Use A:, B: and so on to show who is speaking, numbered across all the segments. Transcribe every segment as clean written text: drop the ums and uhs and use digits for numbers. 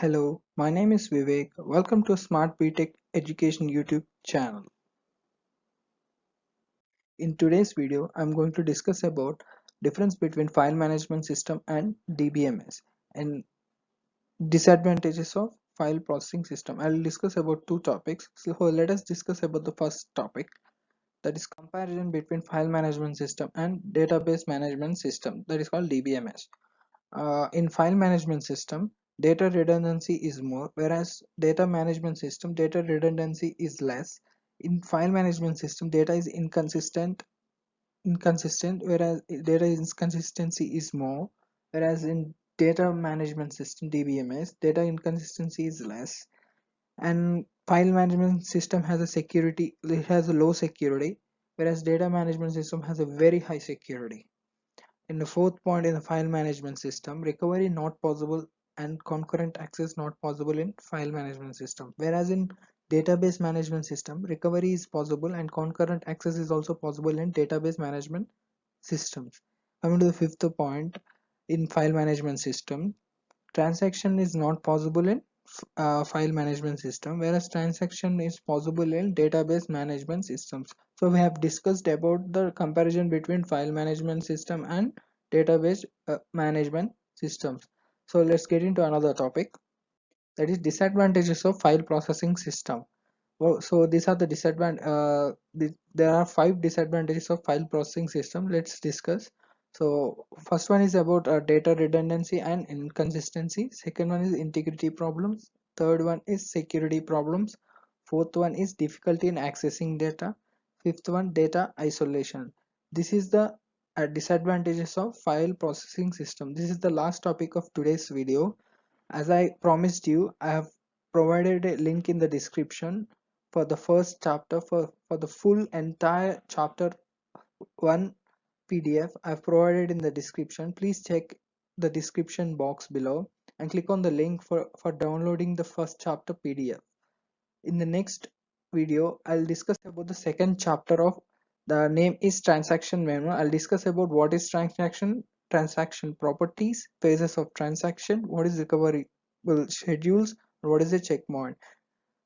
A: Hello, my name is Vivek. Welcome to Smart BTech Education YouTube channel. In today's video, I'm going to discuss about difference between file management system and DBMS and disadvantages of file processing system. I'll discuss about two topics. So let us discuss about the first topic, that is comparison between file management system and database management system, that is called DBMS. In file management system, data redundancy is more, whereas data management system, data redundancy is less. In file management system, data is inconsistent, whereas data inconsistency is more, whereas in data management system, DBMS, data inconsistency is less. And file management system has a security, it has a low security, whereas data management system has a very high security. In the fourth point, in the file management system, recovery not possible and concurrent access not possible in file management system. Whereas in database management system, recovery is possible and concurrent access is also possible in database management systems. Coming to the fifth point, in file management system, transaction is not possible in file management system, whereas transaction is possible in database management systems. So we have discussed about the comparison between file management system and database management systems. So let's get into another topic, that is disadvantages of file processing system. Well, so these are the there are 5 disadvantages of file processing system. Let's discuss. So first one is about data redundancy and inconsistency. Second one is integrity problems. Third one is security problems. Fourth one is difficulty in accessing data. Fifth one, data isolation. This is the disadvantages of file processing system. This is the last topic of today's video. As I promised you, I have provided a link in the description for the first chapter, for the full entire chapter 1 PDF. I've provided in the description. Please check the description box below and click on the link for downloading the first chapter PDF. In the next video, I'll discuss about the second chapter of, the name is transaction memo. I'll discuss about what is transaction properties, phases of transaction, what is recovery schedules, and what is a checkpoint.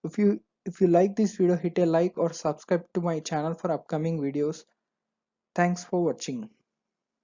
A: If you like this video, hit a like or subscribe to my channel for upcoming videos. Thanks for watching.